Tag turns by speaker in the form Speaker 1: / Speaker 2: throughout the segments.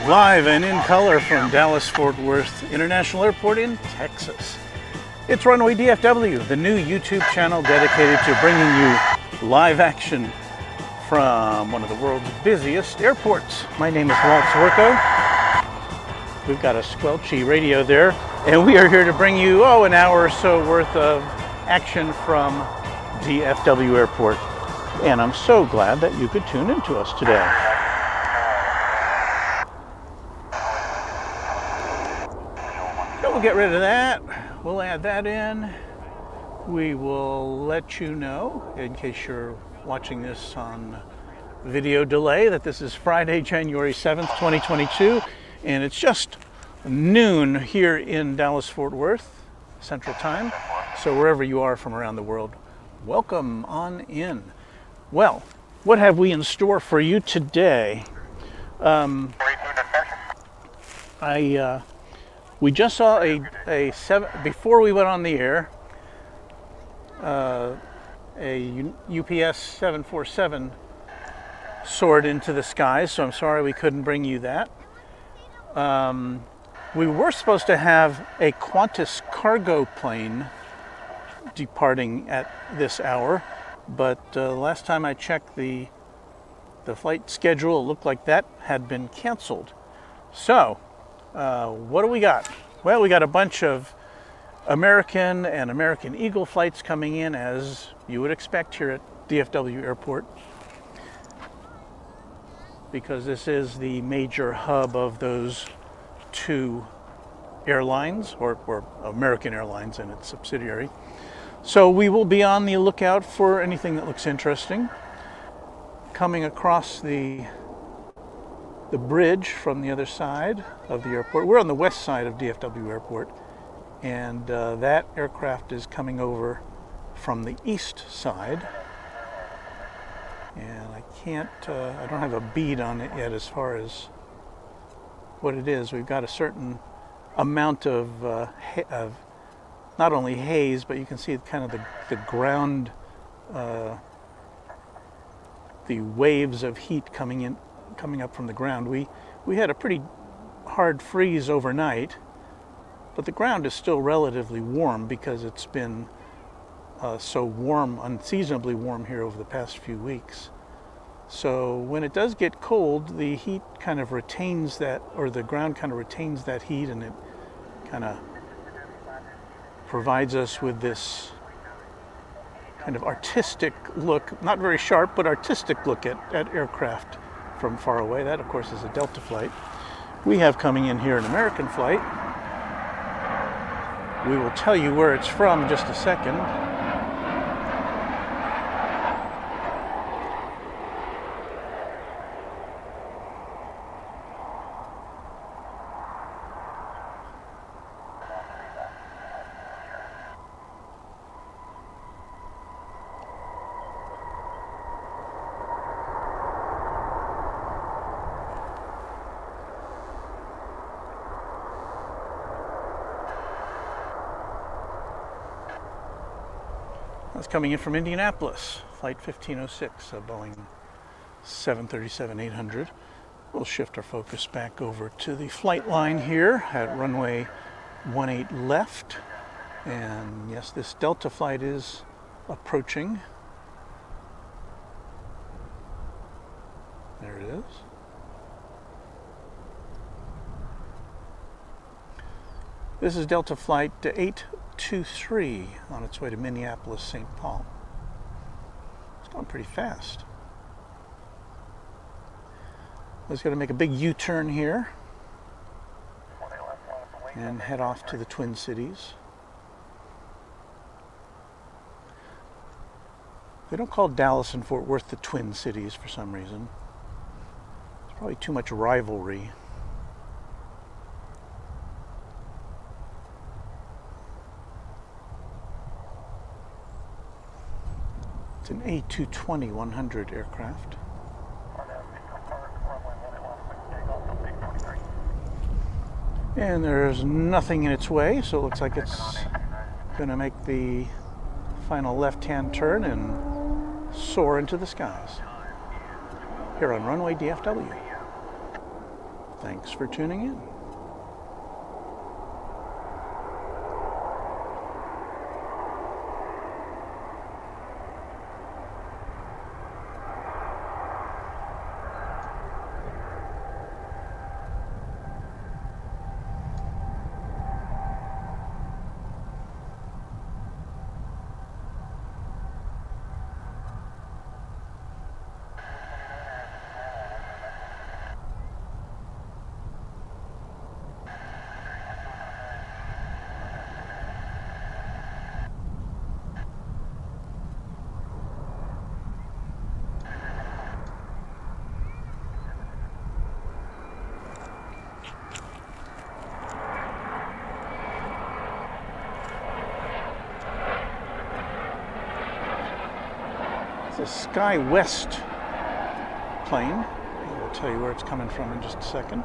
Speaker 1: Live and in color from Dallas-Fort Worth International Airport in Texas. It's Runway DFW, the new YouTube channel dedicated to bringing you live action from one of the world's busiest airports. My name is Walt Zwerko. We've got a squelchy radio there, and we are here to bring you, an hour or so worth of action from DFW Airport. And I'm so glad that you could tune into us today. So we'll get rid of that. We'll add that in. We will let you know, in case you're watching this on video delay, that this is Friday, January 7th, 2022, and it's just noon here in Dallas-Fort Worth, Central Time. So wherever you are from around the world, welcome on in. Well, what have we in store for you today? We just saw before we went on the air, a UPS 747 soared into the skies, so I'm sorry we couldn't bring you that. We were supposed to have a Qantas cargo plane departing at this hour, but last time I checked the flight schedule, it looked like that had been canceled. So, what do we got? Well, we got a bunch of American and American Eagle flights coming in, as you would expect here at DFW Airport, because this is the major hub of those two airlines, or American Airlines and its subsidiary. So we will be on the lookout for anything that looks interesting. Coming across the bridge from the other side of the airport. We're on the west side of DFW Airport, and that aircraft is coming over from the east side. And I don't have a bead on it yet as far as what it is. We've got a certain amount of not only haze, but you can see kind of the ground, the waves of heat coming up from the ground. We had a pretty hard freeze overnight, but the ground is still relatively warm because it's been so warm, unseasonably warm here over the past few weeks. So when it does get cold, the heat kind of retains that, or the ground kind of retains that heat, and it kind of provides us with this kind of artistic look, not very sharp, but artistic look at aircraft from far away. That, of course, is a Delta flight. We have coming in here an American flight. We will tell you where it's from in just a second. That's coming in from Indianapolis, flight 1506, a Boeing 737-800. We'll shift our focus back over to the flight line here at runway 18 left. And yes, this Delta flight is approaching. There it is. This is Delta flight 823 on its way to Minneapolis, St. Paul. It's going pretty fast. It's going to make a big U-turn here and head off to the Twin Cities. They don't call Dallas and Fort Worth the Twin Cities for some reason. There's probably too much rivalry. It's an A220-100 aircraft. And there's nothing in its way, so it looks like it's going to make the final left-hand turn and soar into the skies here on Runway DFW. Thanks for tuning in. The Sky West plane. I'll tell you where it's coming from in just a second.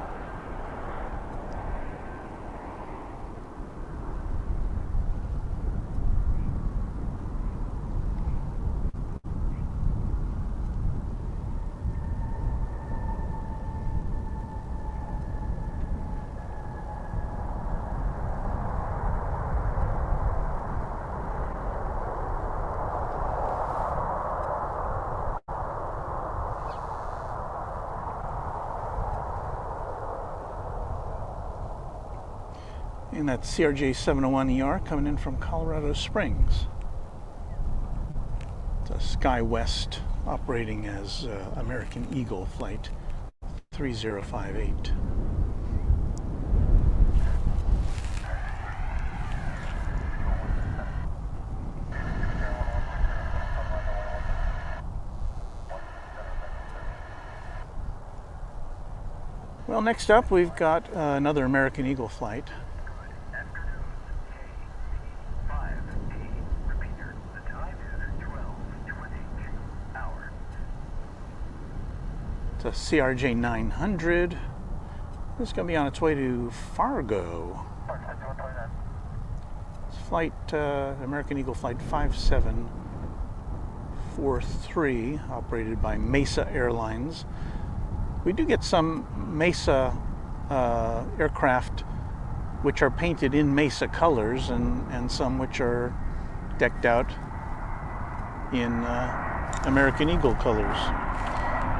Speaker 1: And that's CRJ 701ER coming in from Colorado Springs. It's a Sky West operating as American Eagle Flight 3058. Well, next up we've got another American Eagle flight. It's a CRJ 900. This is going to be on its way to Fargo. It's flight American Eagle Flight 5743, operated by Mesa Airlines. We do get some Mesa aircraft which are painted in Mesa colors, and some which are decked out in American Eagle colors.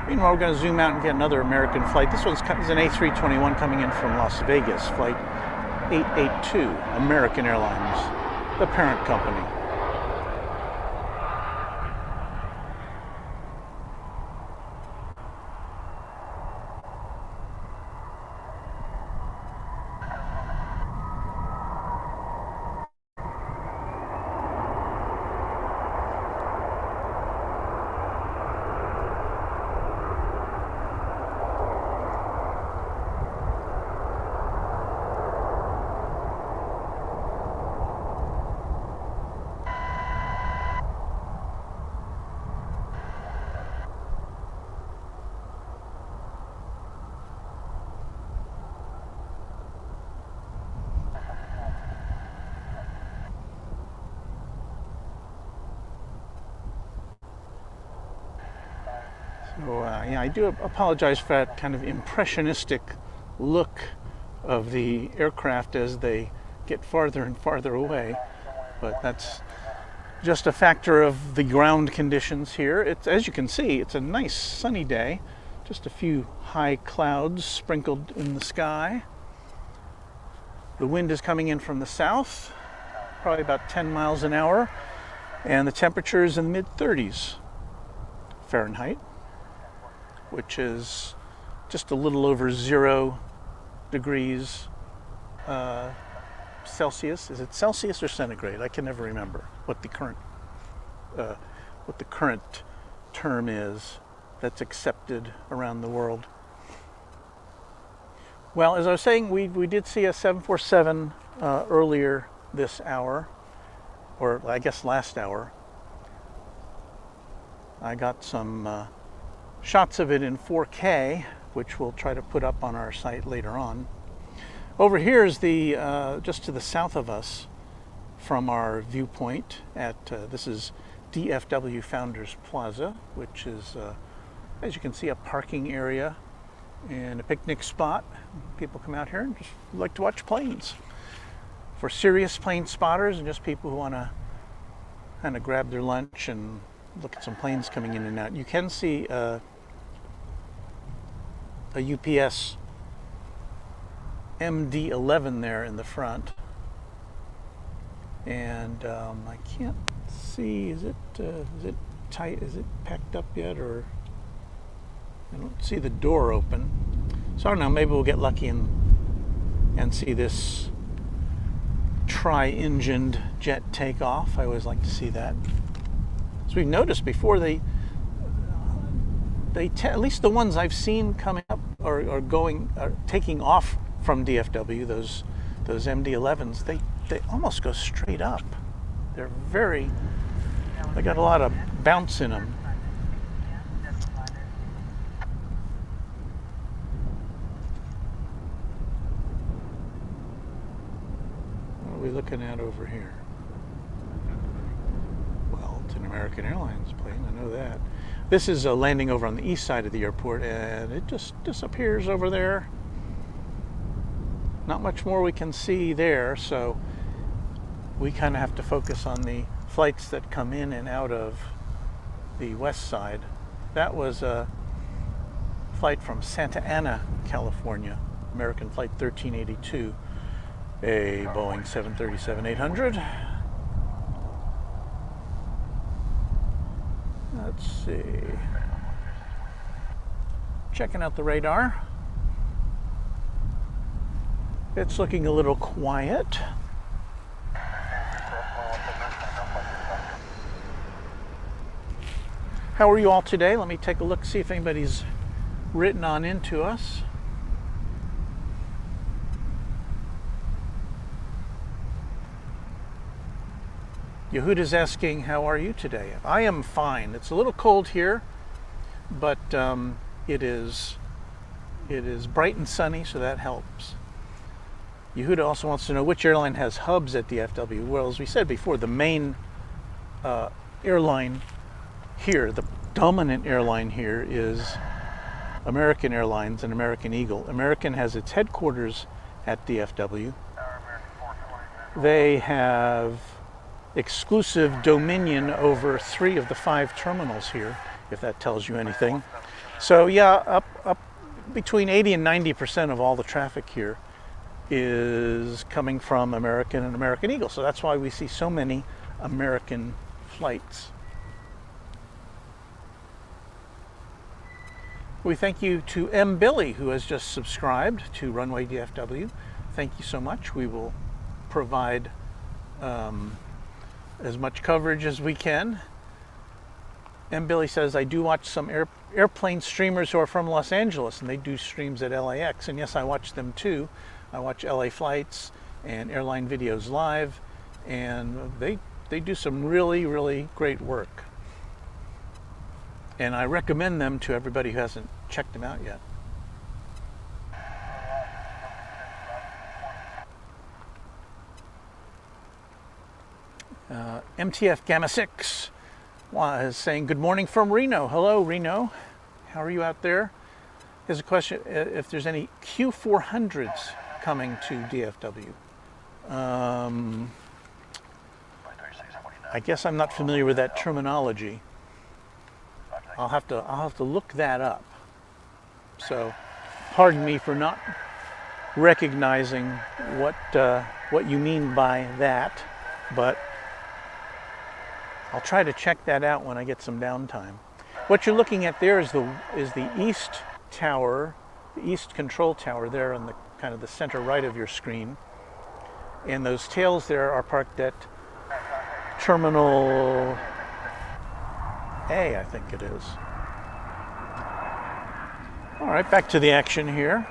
Speaker 1: Meanwhile, we're going to zoom out and get another American flight. This one's an A321 coming in from Las Vegas, flight 882, American Airlines, the parent company. So yeah, I do apologize for that kind of impressionistic look of the aircraft as they get farther and farther away, but that's just a factor of the ground conditions here. It's, as you can see, it's a nice sunny day, just a few high clouds sprinkled in the sky. The wind is coming in from the south, probably about 10 miles an hour, and the temperature is in the mid-30s Fahrenheit, which is just a little over 0 degrees Celsius. Is it Celsius or centigrade? I can never remember what the current term is that's accepted around the world. Well, as I was saying, we did see a 747 earlier this hour, or I guess last hour. I got some shots of it in 4K, which we'll try to put up on our site later on. Over here is the just to the south of us from our viewpoint at this is DFW Founders Plaza, which is as you can see, a parking area and a picnic spot. People come out here and just like to watch planes. For serious plane spotters and just people who want to kind of grab their lunch and look at some planes coming in and out. You can see a UPS MD-11 there in the front. And I can't see, is it tight? Is it packed up yet? Or I don't see the door open. So I don't know, maybe we'll get lucky and see this tri-engined jet take off. I always like to see that. So we've noticed before at least the ones I've seen coming up are taking off from DFW, those MD-11s, they almost go straight up. They got a lot of bounce in them. What are we looking at over here? Well, it's an American Airlines plane, I know that. This is a landing over on the east side of the airport, and it just disappears over there. Not much more we can see there, so we kind of have to focus on the flights that come in and out of the west side. That was a flight from Santa Ana, California, American Flight 1382, a Boeing 737-800. Let's see. Checking out the radar. It's looking a little quiet. How are you all today? Let me take a look, see if anybody's written on into us. Yehuda's asking, how are you today? I am fine. It's a little cold here, but it is bright and sunny, so that helps. Yehuda also wants to know which airline has hubs at DFW. Well, as we said before, the main airline here, the dominant airline here, is American Airlines and American Eagle. American has its headquarters at DFW. They have exclusive dominion over 3 of the 5 terminals here, if that tells you anything. So yeah, up between 80 and 90% of all the traffic here is coming from American and American Eagle. So that's why we see so many American flights. We thank you to M. Billy, who has just subscribed to Runway DFW. Thank you so much. We will provide as much coverage as we can. M. Billy says, I do watch some airplane streamers who are from Los Angeles, and they do streams at LAX. And yes, I watch them too. I watch LA Flights and Airline Videos Live, and they do some really, really great work. And I recommend them to everybody who hasn't checked them out yet. MTF Gamma 6 is saying, good morning from Reno. Hello, Reno. How are you out there? Here's a question, if there's any Q400s coming to DFW. I guess I'm not familiar with that terminology. I'll have to look that up. So, pardon me for not recognizing what you mean by that, but I'll try to check that out when I get some downtime. What you're looking at there is the east tower, the east control tower there on the kind of the center right of your screen, and those tails there are parked at Terminal A, I think it is. All right, back to the action here.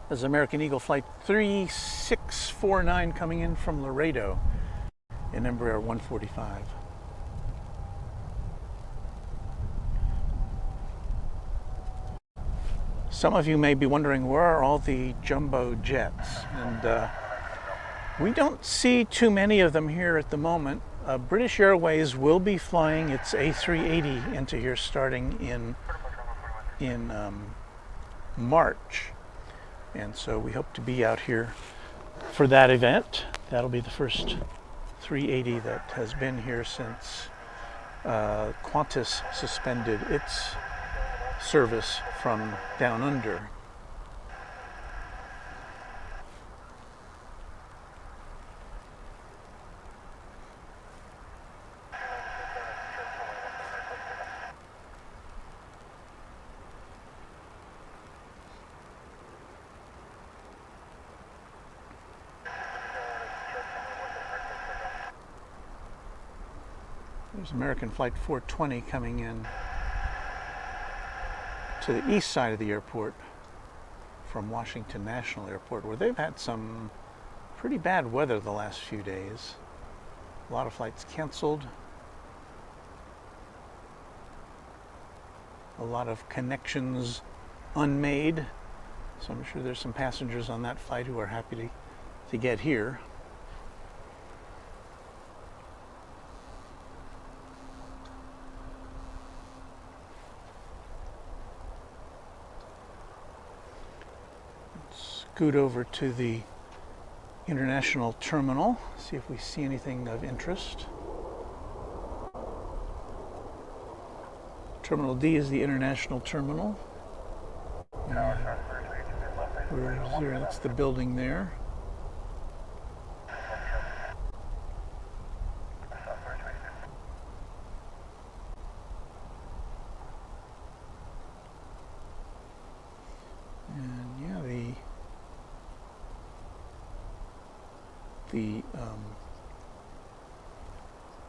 Speaker 1: There's American Eagle Flight 3649 coming in from Laredo in Embraer 145. Some of you may be wondering, where are all the jumbo jets? And we don't see too many of them here at the moment. British Airways will be flying its A380 into here starting in March. And so we hope to be out here for that event. That'll be the first 380 that has been here since Qantas suspended its service from down under. There's American Flight 420 coming in to the east side of the airport from Washington National Airport, where they've had some pretty bad weather the last few days. A lot of flights canceled. A lot of connections unmade. So I'm sure there's some passengers on that flight who are happy to get here. Scoot over to the international terminal, see if we see anything of interest. Terminal D is the international terminal. That's the building there.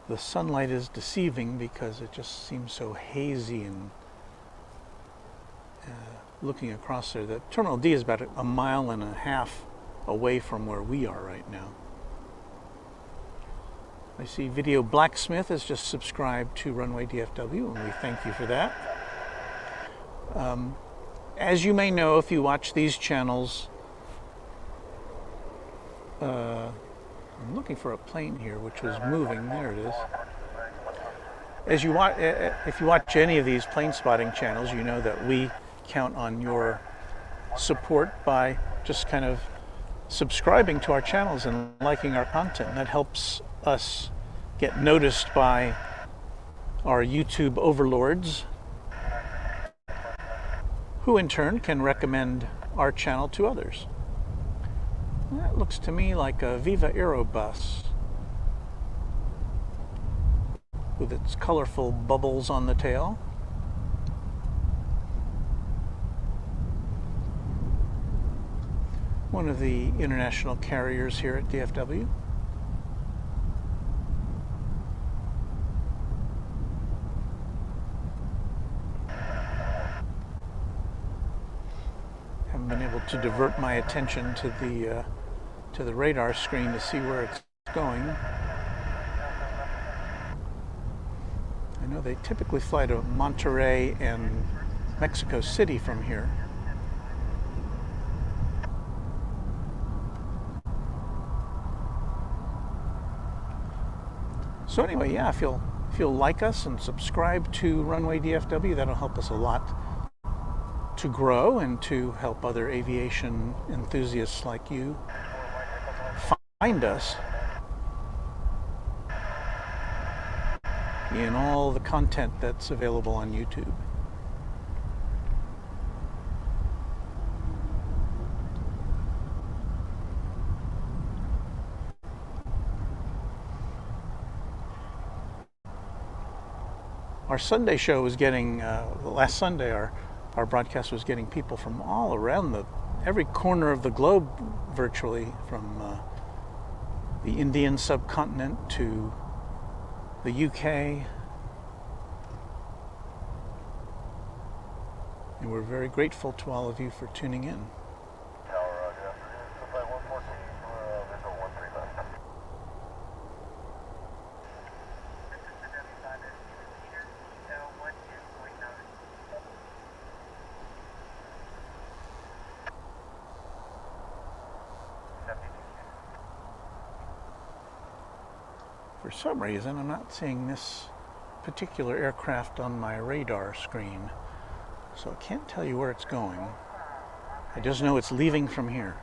Speaker 1: The sunlight is deceiving because it just seems so hazy, and looking across there, the Terminal D is about a mile and a half away from where we are right now. I see Video Blacksmith has just subscribed to Runway DFW, and we thank you for that. As you may know, if you watch these channels, I'm looking for a plane here, which was moving. There it is. If you watch any of these plane spotting channels, you know that we count on your support by just kind of subscribing to our channels and liking our content. That helps us get noticed by our YouTube overlords, who in turn can recommend our channel to others. That looks to me like a Viva Aero bus with its colorful bubbles on the tail. One of the international carriers here at DFW. Haven't been able to divert my attention to the radar screen to see where it's going. I know they typically fly to Monterey and Mexico City from here. So anyway, yeah, if you'll like us and subscribe to Runway DFW, that'll help us a lot to grow and to help other aviation enthusiasts like you find us in all the content that's available on YouTube. Our Sunday show was getting, last Sunday our broadcast was getting people from all around every corner of the globe virtually, from the Indian subcontinent to the UK. And we're very grateful to all of you for tuning in. For some reason, I'm not seeing this particular aircraft on my radar screen, so I can't tell you where it's going. I just know it's leaving from here.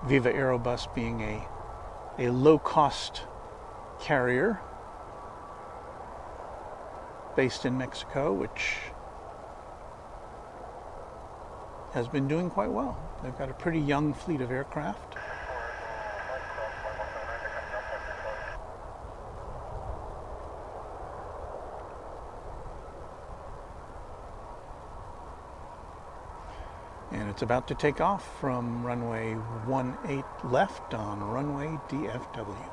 Speaker 1: Viva Aerobus being a low-cost carrier based in Mexico, which has been doing quite well. They've got a pretty young fleet of aircraft. And it's about to take off from runway 18 left on runway DFW.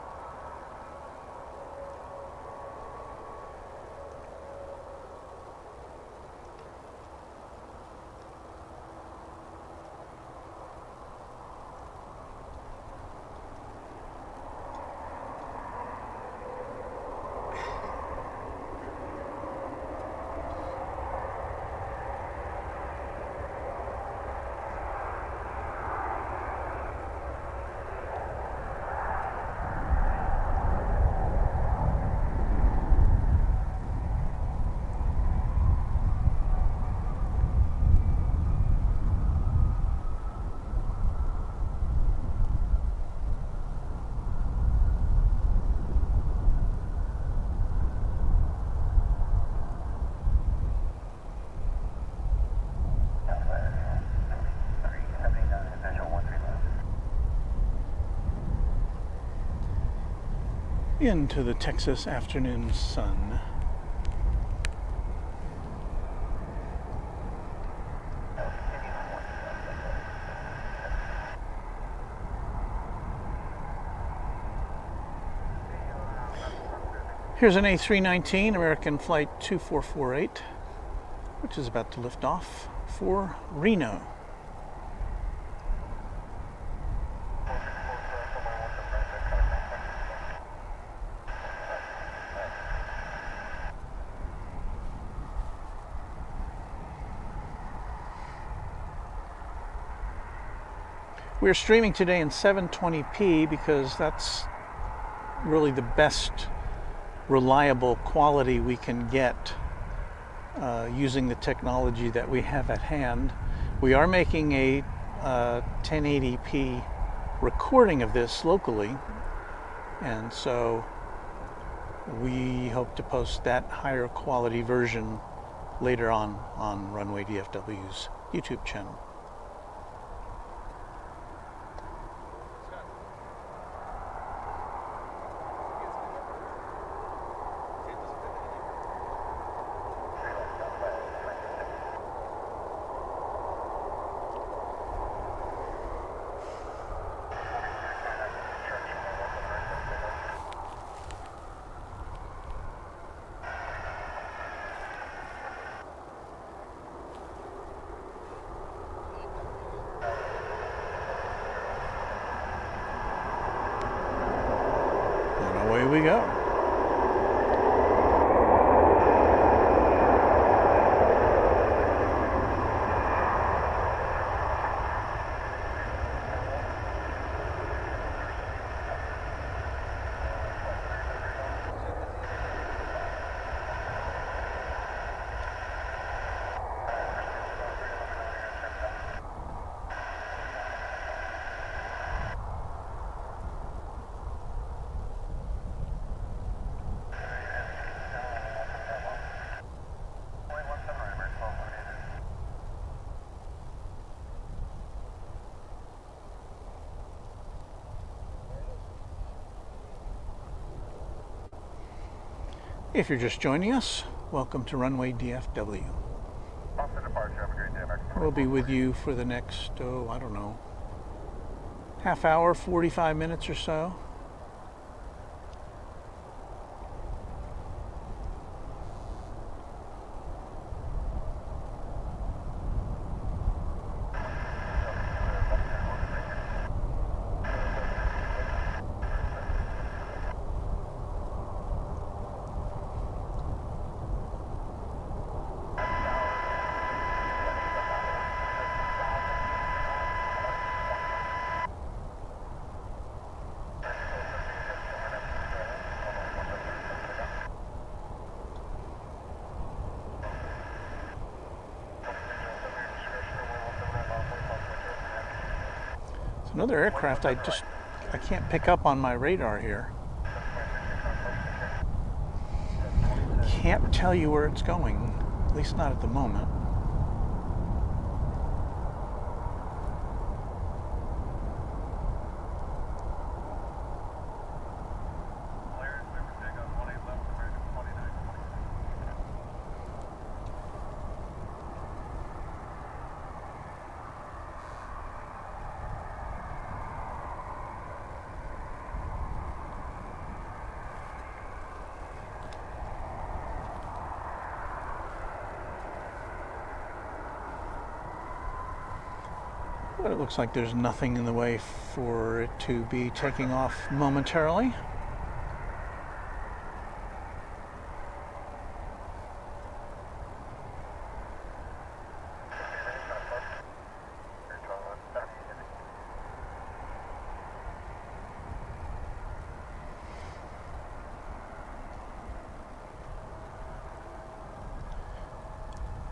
Speaker 1: Into the Texas afternoon sun. Here's an A319 American Flight 2448, which is about to lift off for Reno. We're streaming today in 720p because that's really the best reliable quality we can get using the technology that we have at hand. We are making a 1080p recording of this locally, and so we hope to post that higher quality version later on Runway DFW's YouTube channel. Away we go. If you're just joining us, welcome to Runway DFW.
Speaker 2: After departure, have a great day, American.
Speaker 1: We'll be with you for the next, I don't know, half hour, 45 minutes or so. Another aircraft I can't pick up on my radar here. Can't tell you where it's going, at least not at the moment. But it looks like there's nothing in the way for it to be taking off momentarily.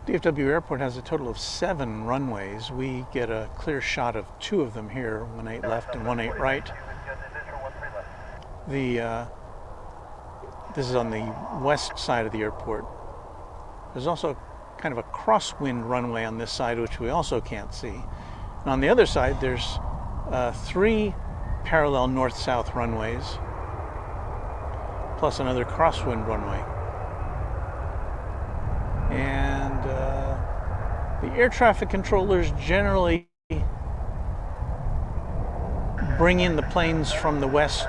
Speaker 1: DFW Airport has a total of 7 runways. We get a clear shot of 2 of them here, 18 left and 18 right. This is on the west side of the airport. There's also kind of a crosswind runway on this side, which we also can't see. And on the other side, there's 3 parallel north-south runways, plus another crosswind runway. And the air traffic controllers generally bring in the planes from the west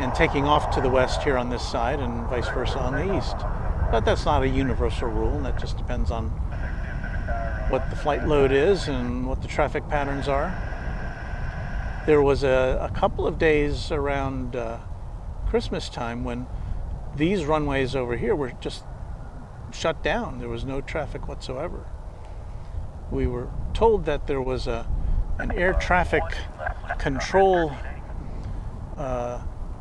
Speaker 1: and taking off to the west here on this side and vice versa on the east. But that's not a universal rule, and that just depends on what the flight load is and what the traffic patterns are. There was a couple of days around Christmas time when these runways over here were just shut down. There was no traffic whatsoever. We were told that there was an air traffic control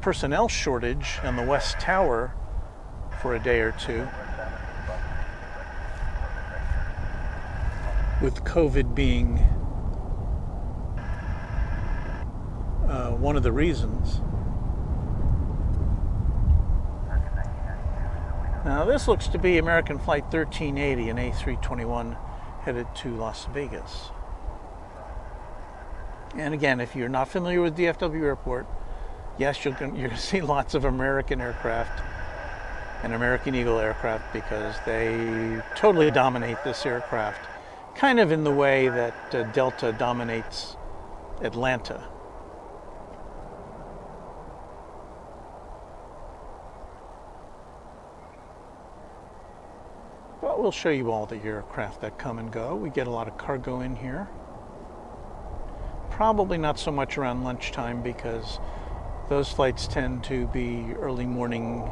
Speaker 1: personnel shortage on the West Tower for a day or two, with COVID being one of the reasons. Now this looks to be American Flight 1380, an A321 headed to Las Vegas. And again, if you're not familiar with DFW Airport, yes, you're going to see lots of American aircraft and American Eagle aircraft because they totally dominate this aircraft, kind of in the way that Delta dominates Atlanta. But we'll show you all the aircraft that come and go. We get a lot of cargo in here. Probably not so much around lunchtime because those flights tend to be early morning,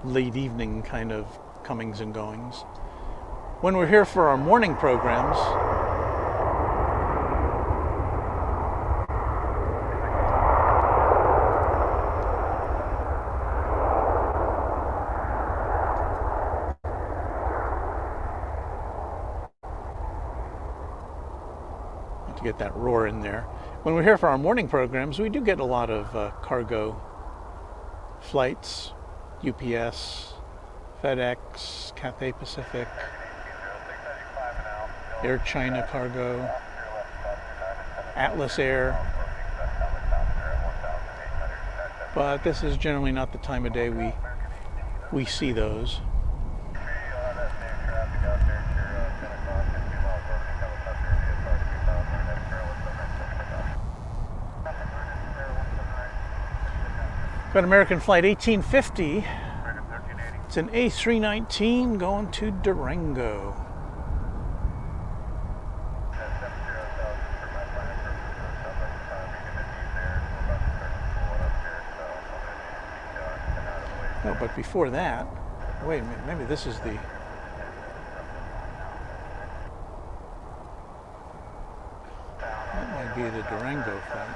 Speaker 1: late evening kind of comings and goings. When we're here for our morning programs, get that roar in there. When we're here for our morning programs, we do get a lot of cargo flights, UPS, FedEx, Cathay Pacific, Air China cargo, Atlas Air. But this is generally not the time of day we see those. Got American Flight 1850. It's an A319 going to Durango. No, but before that, wait a minute, maybe this is the... That might be the Durango flight.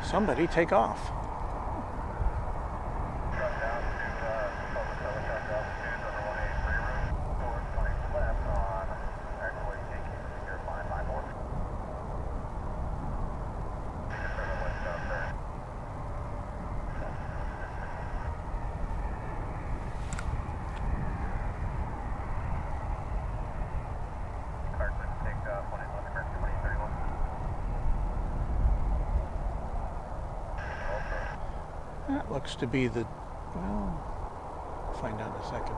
Speaker 1: Somebody take off. looks to be the, well, I'll find out in a second.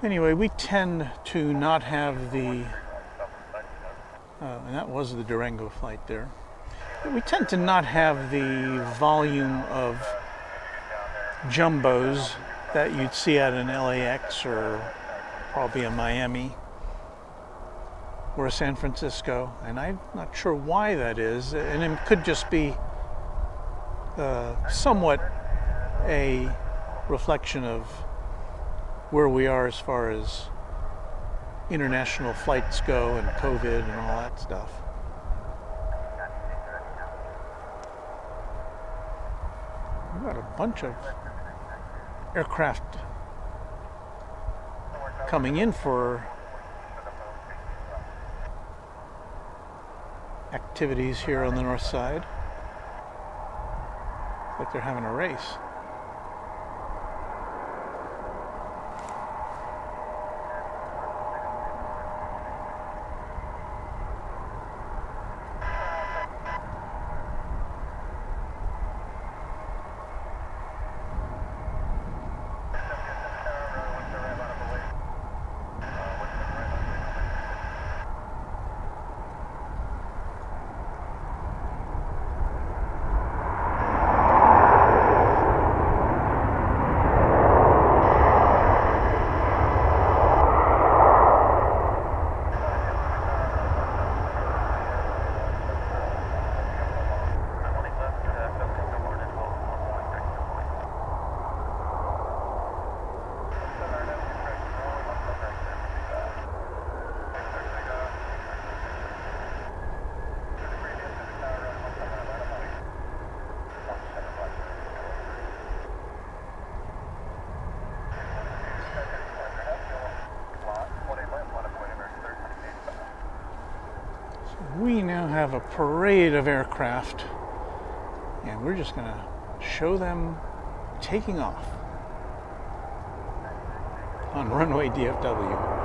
Speaker 1: Anyway, we tend to not have the, and that was the Durango flight there. We tend to not have the volume of jumbos that you'd see at an LAX or probably a Miami or a San Francisco, and I'm not sure why that is, and it could just be somewhat a reflection of where we are as far as international flights go and COVID and all that stuff. We've got a bunch of aircraft coming in for activities here on the north side. Looks like they're having a race. We now have a parade of aircraft, and we're just going to show them taking off on Runway DFW.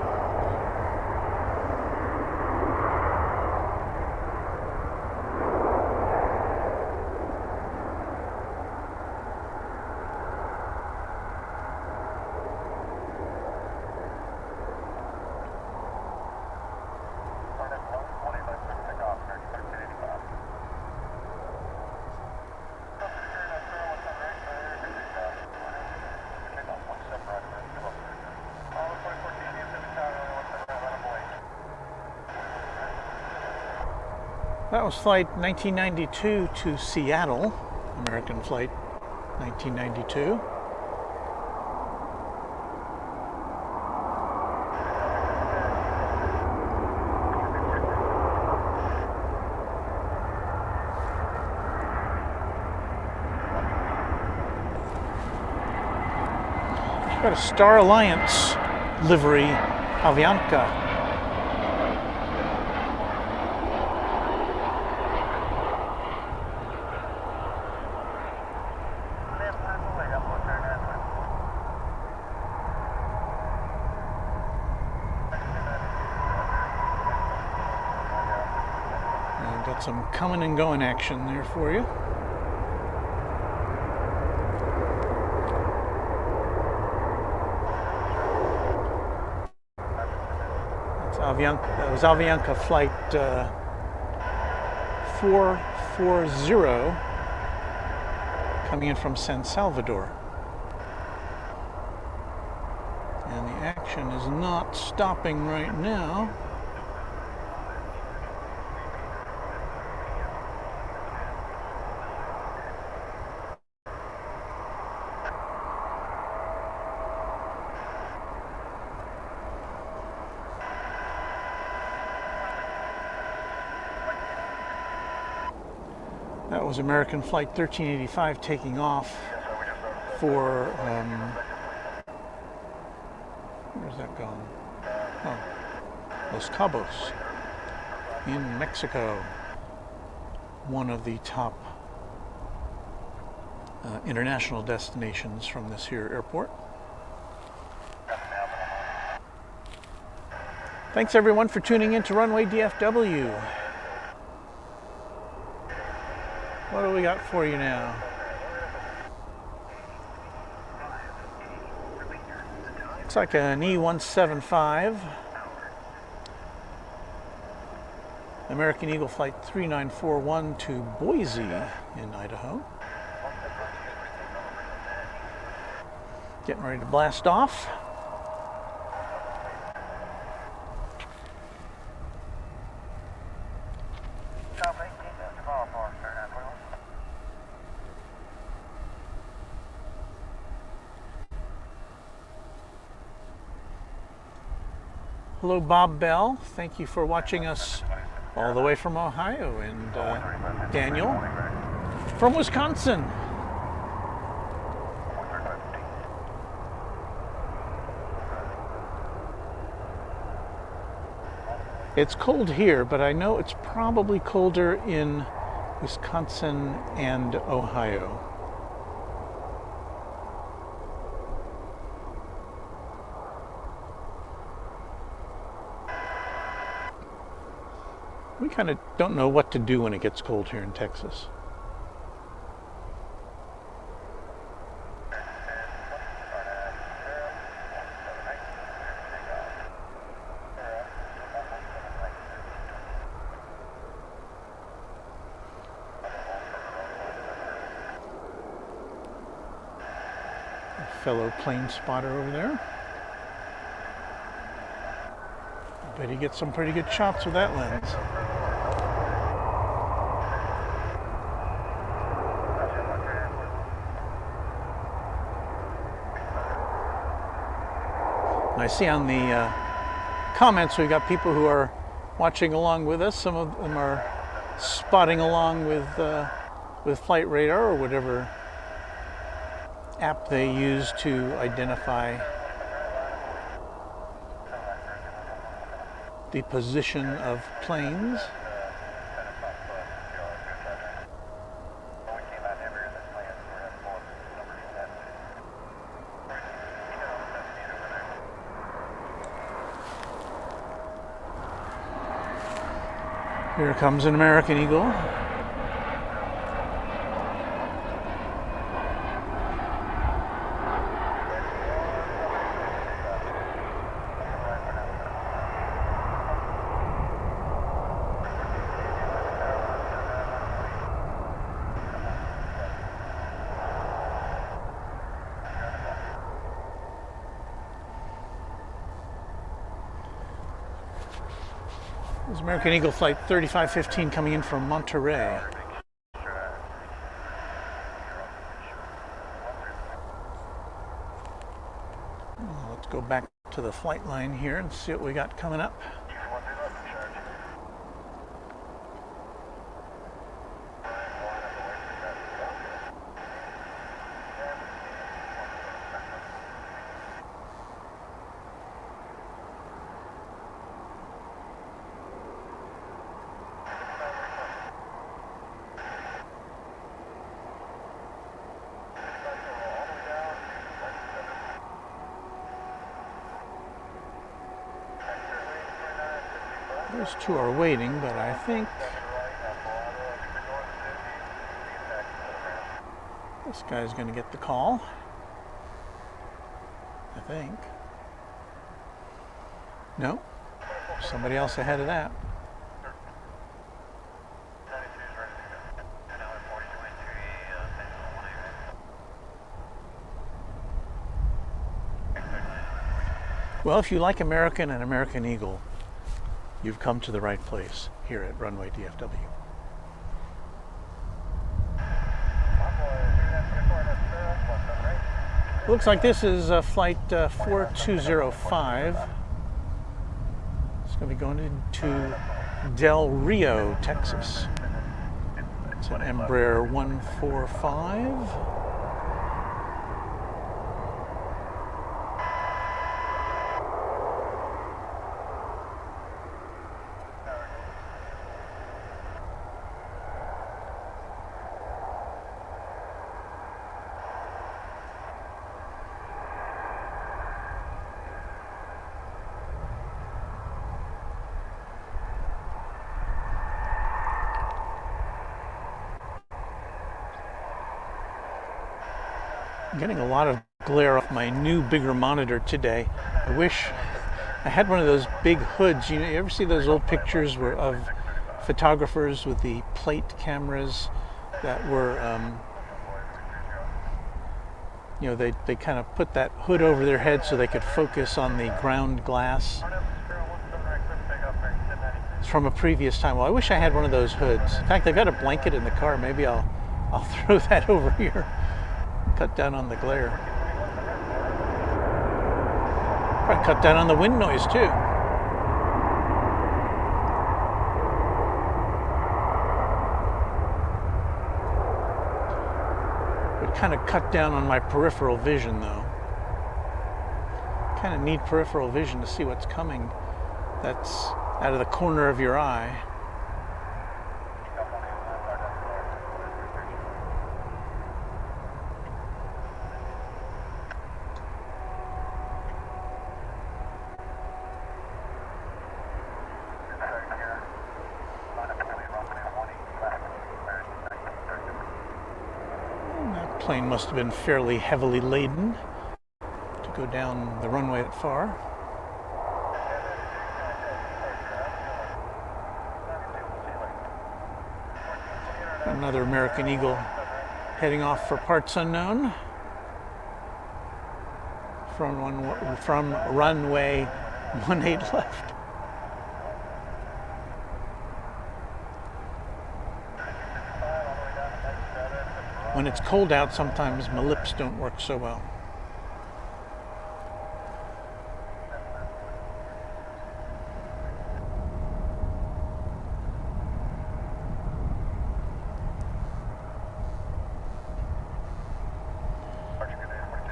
Speaker 1: That was flight 1992 to Seattle, American flight 1992. We've got a Star Alliance livery, Avianca. Got some coming and going action there for you. That's Avianca. That was Avianca flight 440 coming in from San Salvador. And the action is not stopping right now. That was American Flight 1385 taking off for, where's that going? Oh, Los Cabos in Mexico. One of the top international destinations from this here airport. Thanks everyone for tuning in to Runway DFW. What do we got for you now? Looks like an E175. American Eagle Flight 3941 to Boise in Idaho. Getting ready to blast off. Hello, Bob Bell. Thank you for watching us all the way from Ohio, and Daniel from Wisconsin. It's cold here, but I know it's probably colder in Wisconsin and Ohio. We kind of don't know what to do when it gets cold here in Texas. A fellow plane spotter over there. I bet he gets some pretty good shots with that lens. I see on the comments we've got people who are watching along with us. Some of them are spotting along with Flight Radar or whatever app they use to identify the position of planes. Here comes an American Eagle. This is American Eagle Flight 3515 coming in from Monterey. Let's go back to the flight line here and see what we got coming up. Those two are waiting, but I think this guy's going to get the call. I think. No, somebody else ahead of that. Well, if you like American and American Eagle, you've come to the right place here at Runway DFW. Looks like this is flight 4205. It's going to be going into Del Rio, Texas. It's an Embraer 145. I'm getting a lot of glare off my new bigger monitor today. I wish I had one of those big hoods. You ever see those old pictures of photographers with the plate cameras that were, they kind of put that hood over their head so they could focus on the ground glass. It's from a previous time. Well, I wish I had one of those hoods. In fact, I've got a blanket in the car. Maybe I'll throw that over here. Cut down on the glare. Probably cut down on the wind noise too. Would kind of cut down on my peripheral vision though. Kind of need peripheral vision to see what's coming. That's out of the corner of your eye. Plane must have been fairly heavily laden to go down the runway that far. Another American Eagle heading off for parts unknown from runway 18 left. When it's cold out, sometimes my lips don't work so well.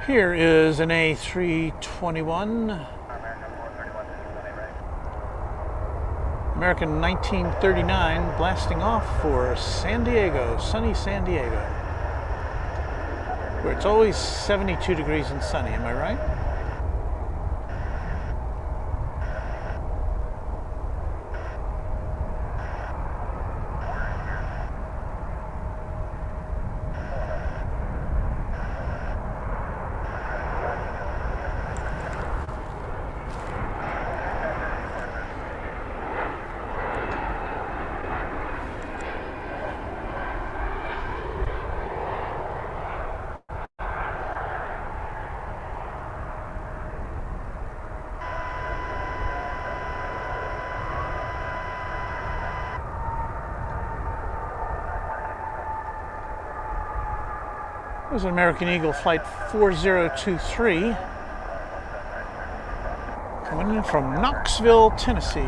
Speaker 1: Here is an A321. American 1939 blasting off for San Diego, sunny San Diego, where it's always 72 degrees and sunny, am I right? There's an American Eagle flight 4023 coming in from Knoxville, Tennessee.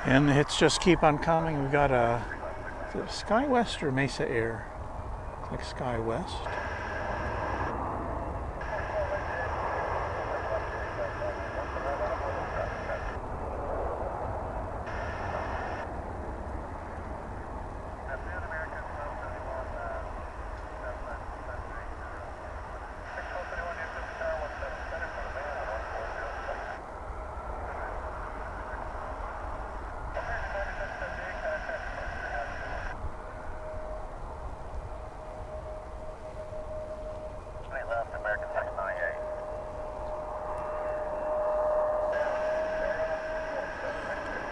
Speaker 1: And the hits just keep on coming. We've got a SkyWest or Mesa Air. It's like SkyWest.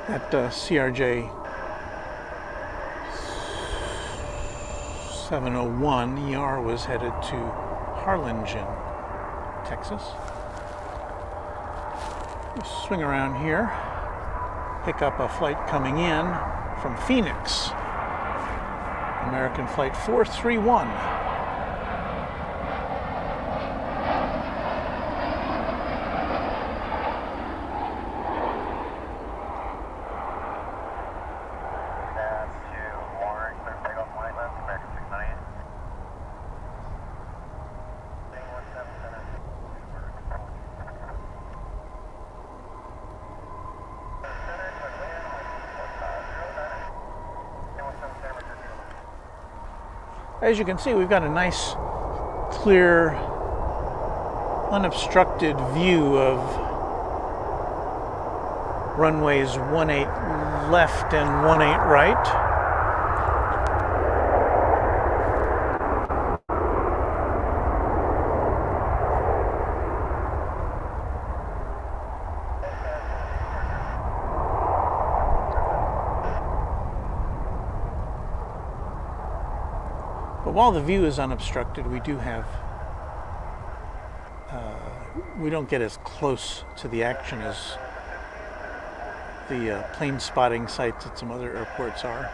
Speaker 1: That CRJ 701 ER was headed to Harlingen, Texas. We swing around here, pick up a flight coming in from Phoenix, American Flight 431. As you can see, we've got a nice, clear, unobstructed view of runways 18 left and 18 right. But while the view is unobstructed, we do have, we don't get as close to the action as the plane spotting sites at some other airports are.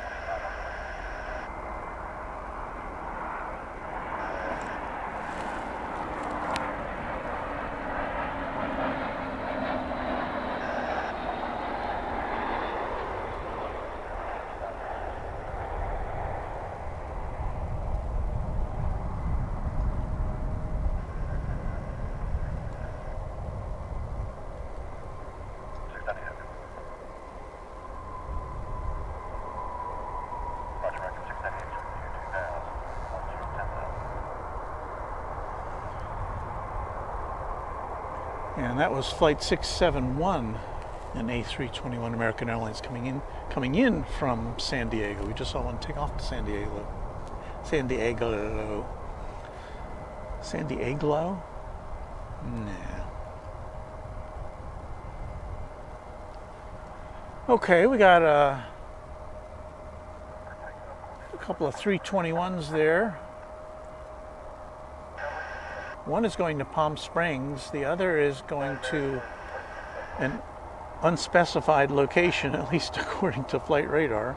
Speaker 1: And that was Flight 671, an A321 American Airlines coming in from San Diego. We just saw one take off to San Diego. San Diego? Nah. Okay, we got a couple of 321s there. One is going to Palm Springs, the other is going to an unspecified location, at least according to flight radar.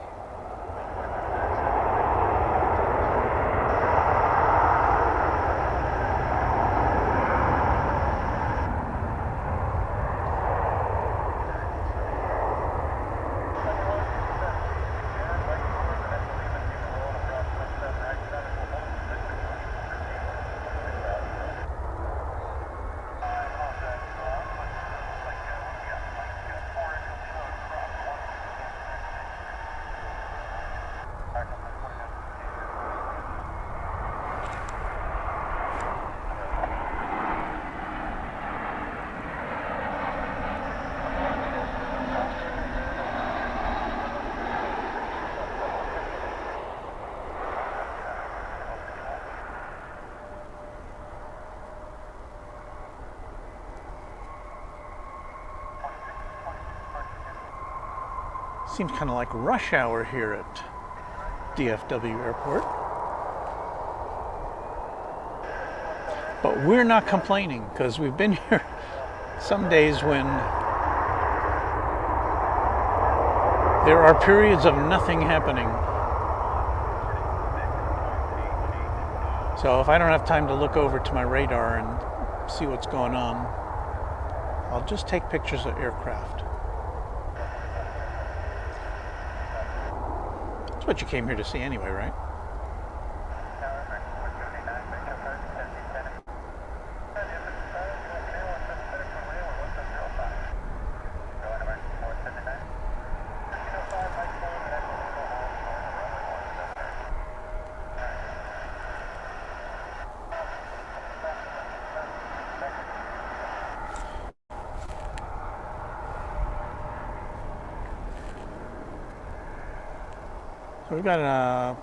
Speaker 1: Seems kind of like rush hour here at DFW Airport. But we're not complaining because we've been here some days when there are periods of nothing happening. So if I don't have time to look over to my radar and see what's going on, I'll just take pictures of aircraft. That's what you came here to see anyway, right? So we've got a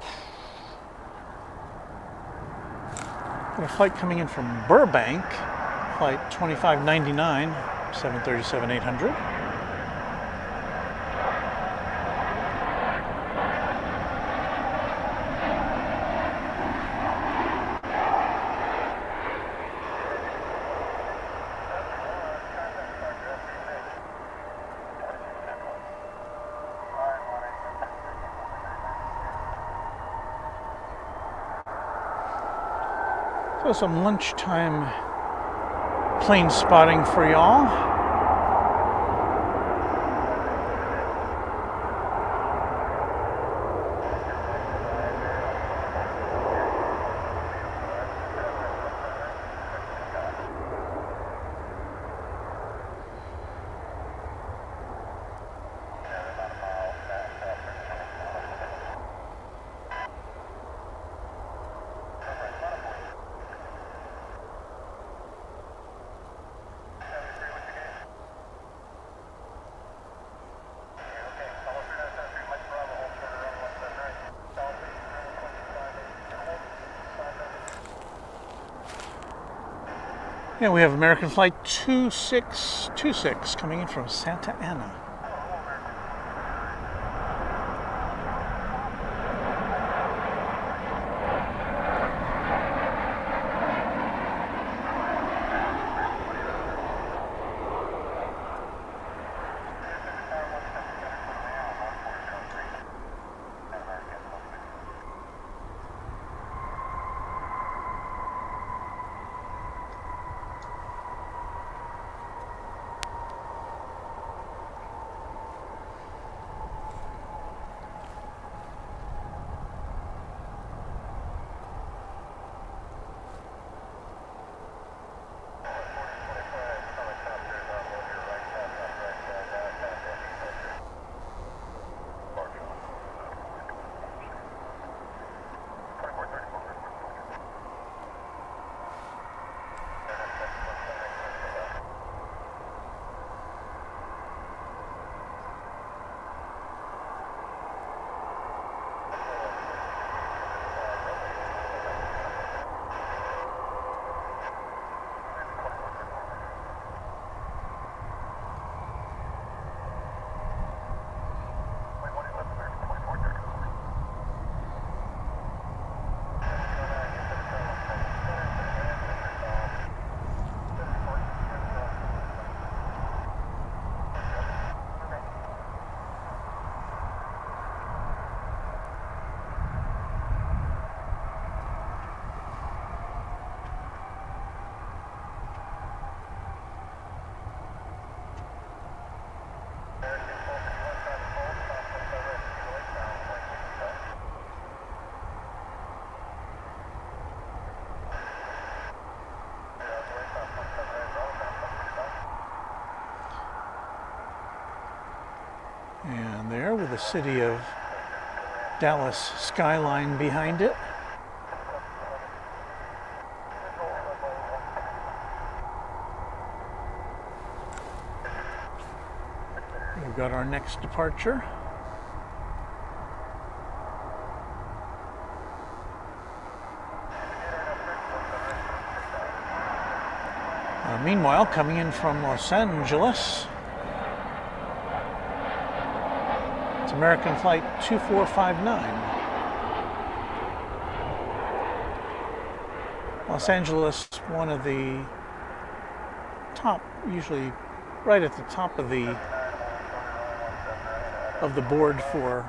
Speaker 1: flight coming in from Burbank, flight 2599, 737-800. So some lunchtime plane spotting for y'all. Yeah, we have American Flight 2626 coming in from Santa Ana. And there, with the city of Dallas skyline behind it. We've got our next departure. Meanwhile, coming in from Los Angeles, it's American Flight 2459. Los Angeles, one of the top, usually right at the top of the board for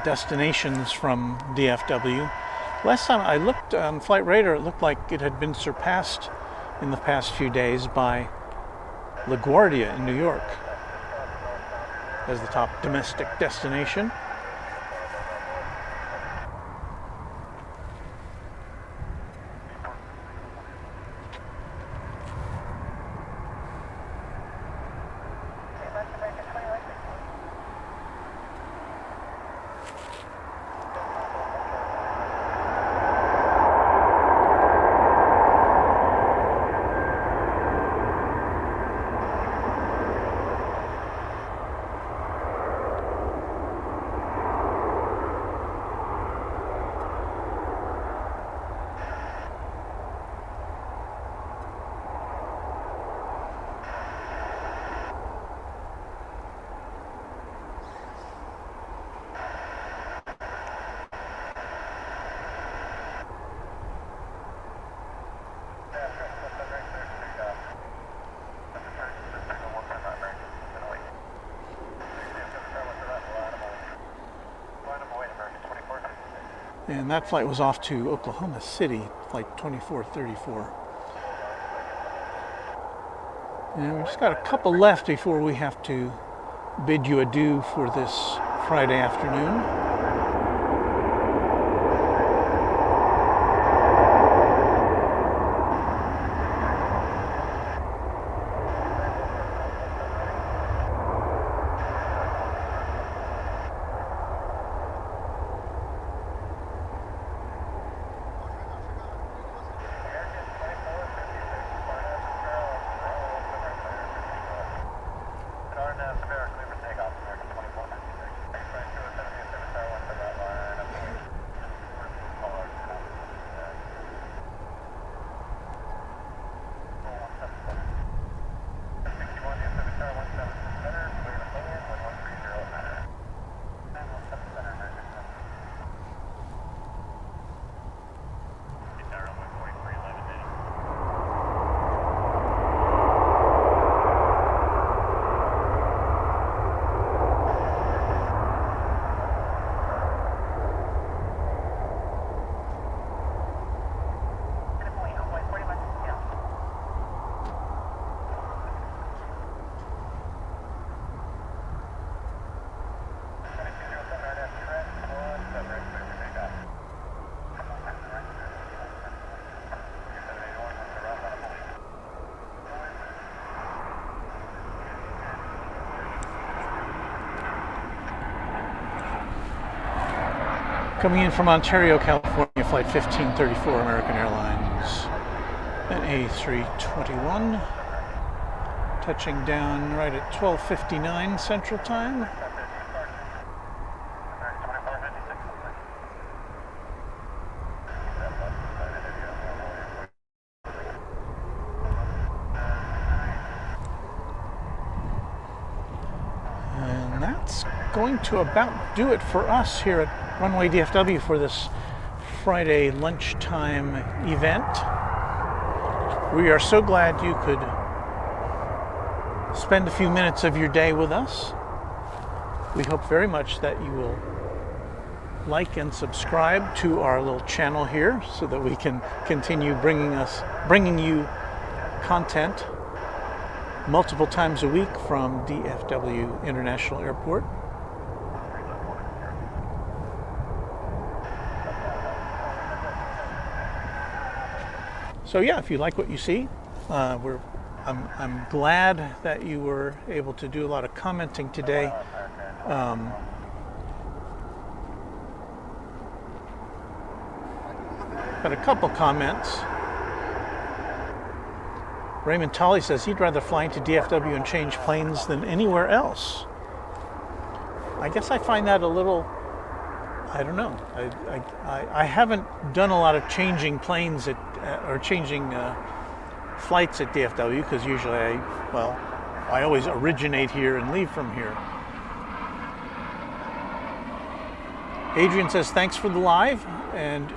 Speaker 1: destinations from DFW. Last time I looked on Flight Radar, it looked like it had been surpassed in the past few days by LaGuardia in New York as the top domestic destination. And that flight was off to Oklahoma City, flight 2434. And we've just got a couple left before we have to bid you adieu for this Friday afternoon. Coming in from Ontario, California, flight 1534, American Airlines, an A321, touching down right at 12:59 Central Time. And that's going to about do it for us here at Runway DFW for this Friday lunchtime event. We are so glad you could spend a few minutes of your day with us. We hope very much that you will like and subscribe to our little channel here so that we can continue bringing you content multiple times a week from DFW International Airport. So yeah, if you like what you see, I'm glad that you were able to do a lot of commenting today. Got a couple comments. Raymond Tolley says he'd rather fly into DFW and change planes than anywhere else. I guess I find that a little, I don't know. I haven't done a lot of changing planes or changing flights at DFW because usually I always originate here and leave from here. Adrian says thanks for the live, and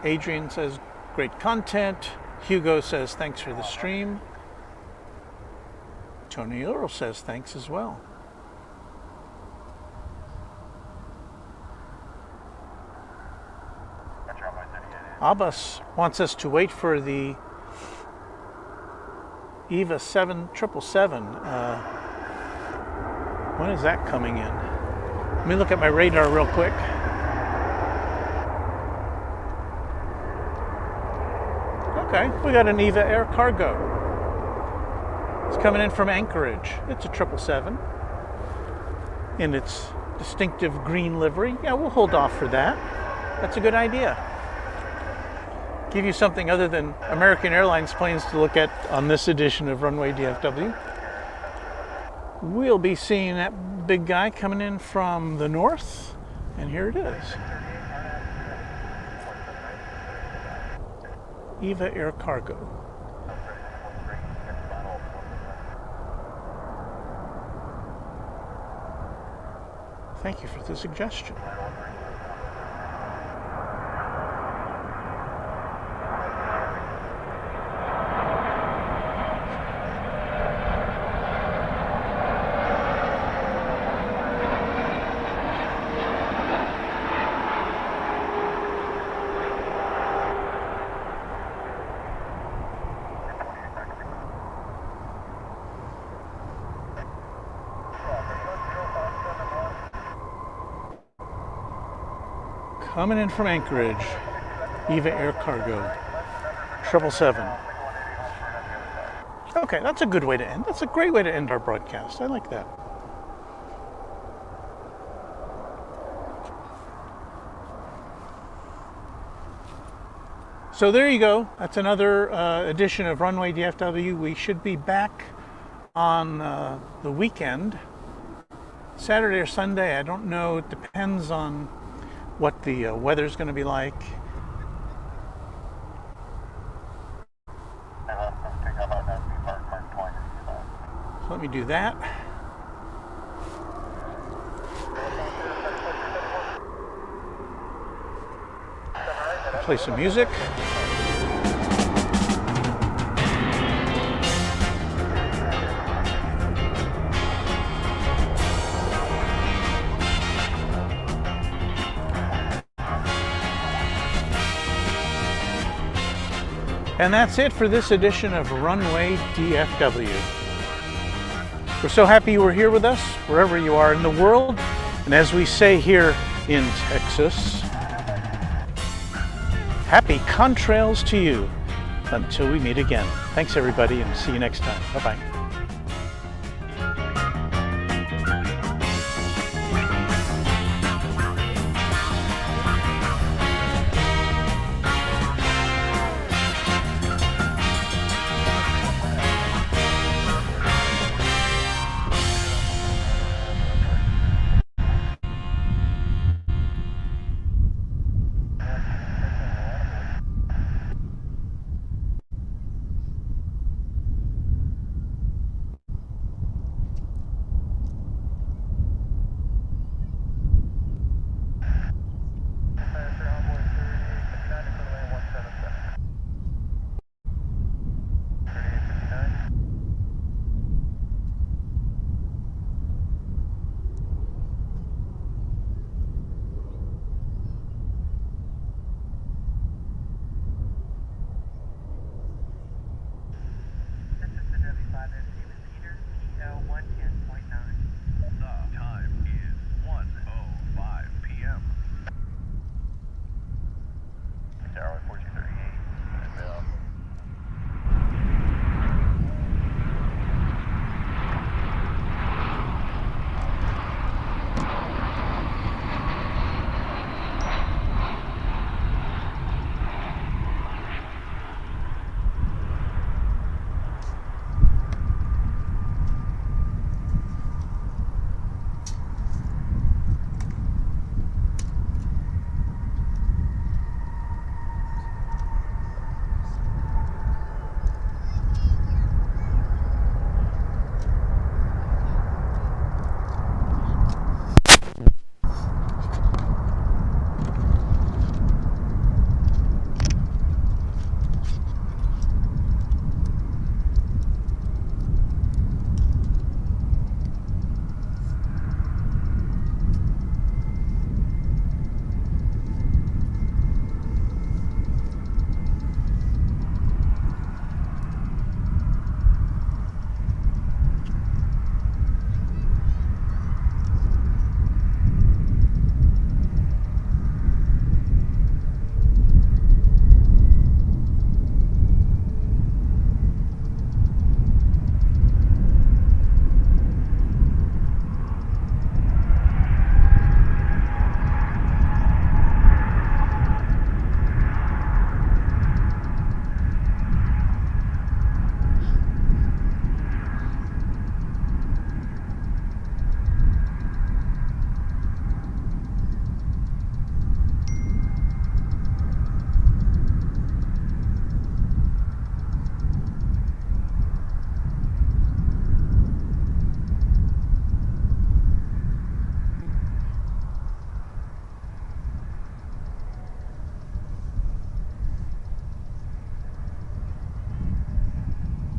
Speaker 1: Adrian says great content. Hugo says thanks for the stream. Tony Earl says thanks as well. Abbas wants us to wait for the EVA 777. When is that coming in? Let me look at my radar real quick. Okay, we got an EVA Air Cargo. It's coming in from Anchorage. It's a 777 in its distinctive green livery. Yeah, we'll hold off for that. That's a good idea. Give you something other than American Airlines planes to look at on this edition of Runway DFW. We'll be seeing that big guy coming in from the north, and here it is. EVA Air Cargo. Thank you for the suggestion. coming in from Anchorage. Eva Air Cargo. 777. Okay, that's a good way to end. That's a great way to end our broadcast. I like that. So there you go. That's another edition of Runway DFW. We should be back on the weekend, Saturday or Sunday. I don't know. It depends on what the weather's going to be like. So let me do that. Play some music. And that's it for this edition of Runway DFW. We're so happy you were here with us, wherever you are in the world. And as we say here in Texas, happy contrails to you until we meet again. Thanks everybody, and see you next time. Bye-bye.